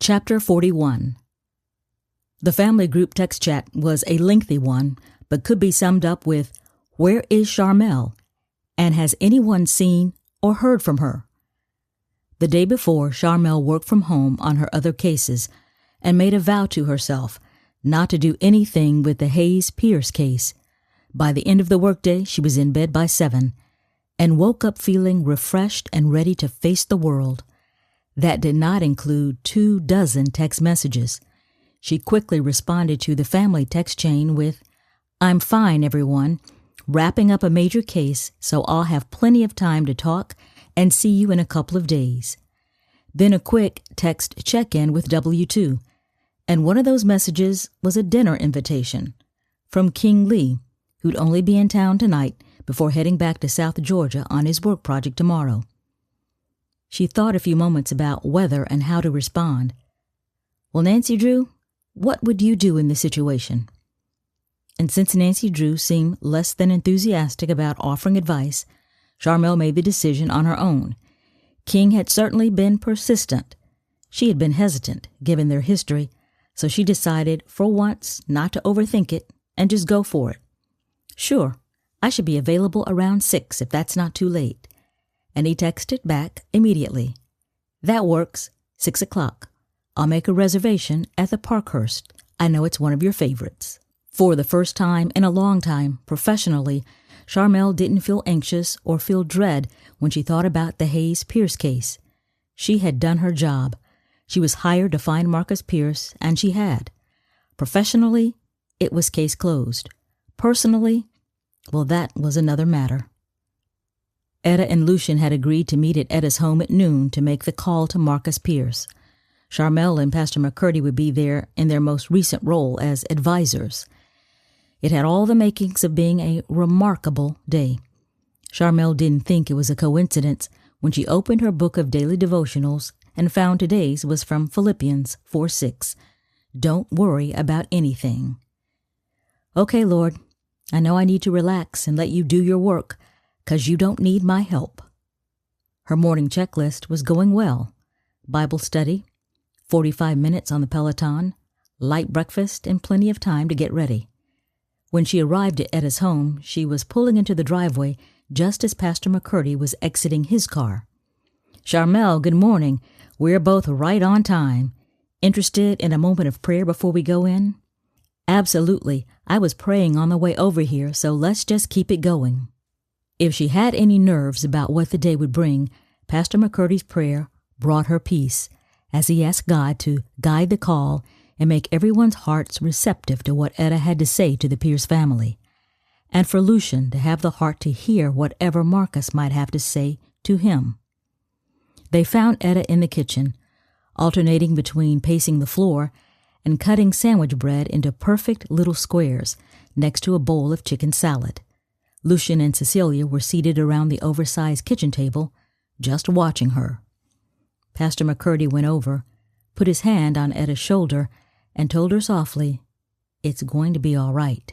Chapter 41. The family group text chat was a lengthy one, but could be summed up with, "Where is Sharmelle? And has anyone seen or heard from her?" The day before, Sharmelle worked from home on her other cases and made a vow to herself not to do anything with the Hayes-Pierce case. By the end of the workday, she was in bed by 7 and woke up feeling refreshed and ready to face the world. That did not include 24 text messages. She quickly responded to the family text chain with, "I'm fine, everyone. Wrapping up a major case, so I'll have plenty of time to talk and see you in a couple of days." Then a quick text check-in with W2, and one of those messages was a dinner invitation from King Lee, who'd only be in town tonight before heading back to South Georgia on his work project tomorrow. She thought a few moments about whether and how to respond. "Well, Nancy Drew, what would you do in this situation?" And since Nancy Drew seemed less than enthusiastic about offering advice, Sharmelle made the decision on her own. King had certainly been persistent. She had been hesitant, given their history, so she decided, for once, not to overthink it and just go for it. "Sure, I should be available around 6 if that's not too late." And he texted back immediately. "That works. 6 o'clock. I'll make a reservation at the Parkhurst. I know it's one of your favorites." For the first time in a long time, professionally, Sharmelle didn't feel anxious or feel dread when she thought about the Hayes-Pierce case. She had done her job. She was hired to find Marcus Pierce, and she had. Professionally, it was case closed. Personally, well, that was another matter. Etta and Lucian had agreed to meet at Etta's home at noon to make the call to Marcus Pierce. Sharmelle and Pastor McCurdy would be there in their most recent role as advisors. It had all the makings of being a remarkable day. Sharmelle didn't think it was a coincidence when she opened her book of daily devotionals and found today's was from Philippians 4:6. "Don't worry about anything." "Okay, Lord, I know I need to relax and let you do your work, 'cause you don't need my help." Her morning checklist was going well. Bible study, 45 minutes on the Peloton, light breakfast, and plenty of time to get ready. When she arrived at Etta's home, she was pulling into the driveway just as Pastor McCurdy was exiting his car. "Sharmelle, good morning. We're both right on time. Interested in a moment of prayer before we go in?" "Absolutely. I was praying on the way over here, so let's just keep it going." If she had any nerves about what the day would bring, Pastor McCurdy's prayer brought her peace as he asked God to guide the call and make everyone's hearts receptive to what Etta had to say to the Pierce family, and for Lucian to have the heart to hear whatever Marcus might have to say to him. They found Etta in the kitchen, alternating between pacing the floor and cutting sandwich bread into perfect little squares next to a bowl of chicken salad. Lucian and Cecilia were seated around the oversized kitchen table, just watching her. Pastor McCurdy went over, put his hand on Etta's shoulder, and told her softly, "It's going to be all right.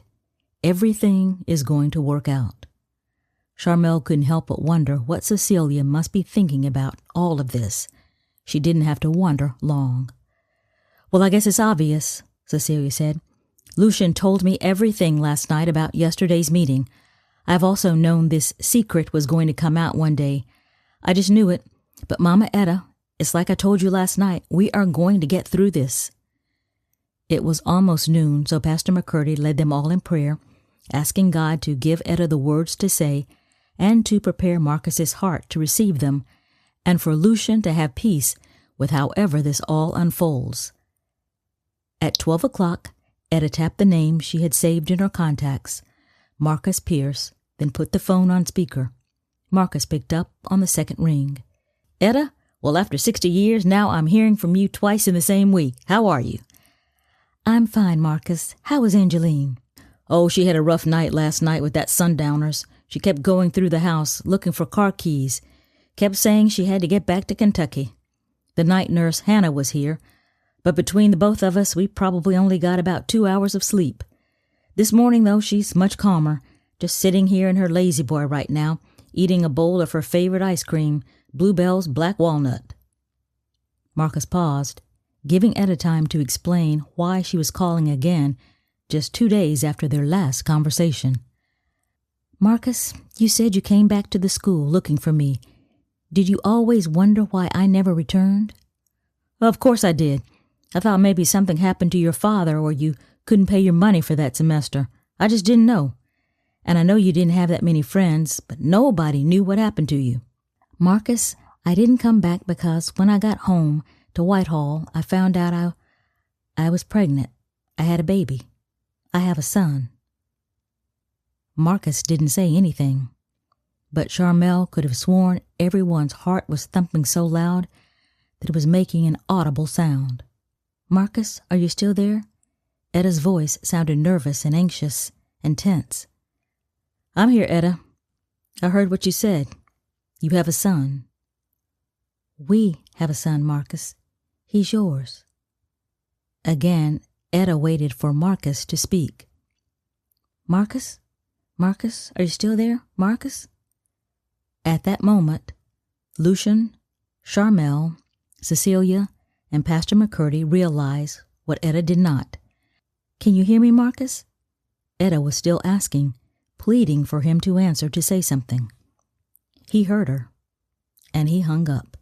Everything is going to work out." Sharmelle couldn't help but wonder what Cecilia must be thinking about all of this. She didn't have to wonder long. "Well, I guess it's obvious," Cecilia said. "Lucian told me everything last night about yesterday's meeting. I've also known this secret was going to come out one day. I just knew it. But Mama Etta, it's like I told you last night, we are going to get through this." It was almost noon, so Pastor McCurdy led them all in prayer, asking God to give Etta the words to say and to prepare Marcus's heart to receive them, and for Lucian to have peace with however this all unfolds. At 12 o'clock, Etta tapped the name she had saved in her contacts, Marcus Pierce, then put the phone on speaker. Marcus picked up on the second ring. "Etta, well, after 60 years, now I'm hearing from you twice in the same week. How are you?" "I'm fine, Marcus. How is Angeline?" "Oh, she had a rough night last night with that Sundowners. She kept going through the house, looking for car keys. Kept saying she had to get back to Kentucky. The night nurse, Hannah, was here, but between the both of us, we probably only got about 2 hours of sleep. This morning, though, she's much calmer, just sitting here in her lazy boy right now, eating a bowl of her favorite ice cream, Bluebell's Black Walnut." Marcus paused. giving Etta time to explain why she was calling again just 2 days after their last conversation. "Marcus, you said you came back to the school looking for me. Did you always wonder why I never returned?" "Of course I did. I thought maybe something happened to your father or you couldn't pay your money for that semester. I just didn't know. And I know you didn't have that many friends, but nobody knew what happened to you." "Marcus, I didn't come back because when I got home to Whitehall, I found out I was pregnant. I had a baby. I have a son." Marcus didn't say anything, but Sharmelle could have sworn everyone's heart was thumping so loud that it was making an audible sound. "Marcus, are you still there?" Etta's voice sounded nervous and anxious and tense. "I'm here, Etta. I heard what you said. You have a son." "We have a son, Marcus. He's yours." Again, Etta waited for Marcus to speak. "Marcus? Marcus, are you still there, Marcus?" At that moment, Lucian, Sharmelle, Cecilia, and Pastor McCurdy realized what Etta did not. "Can you hear me, Marcus?" Etta was still asking, pleading for him to answer, to say something. He heard her, and he hung up.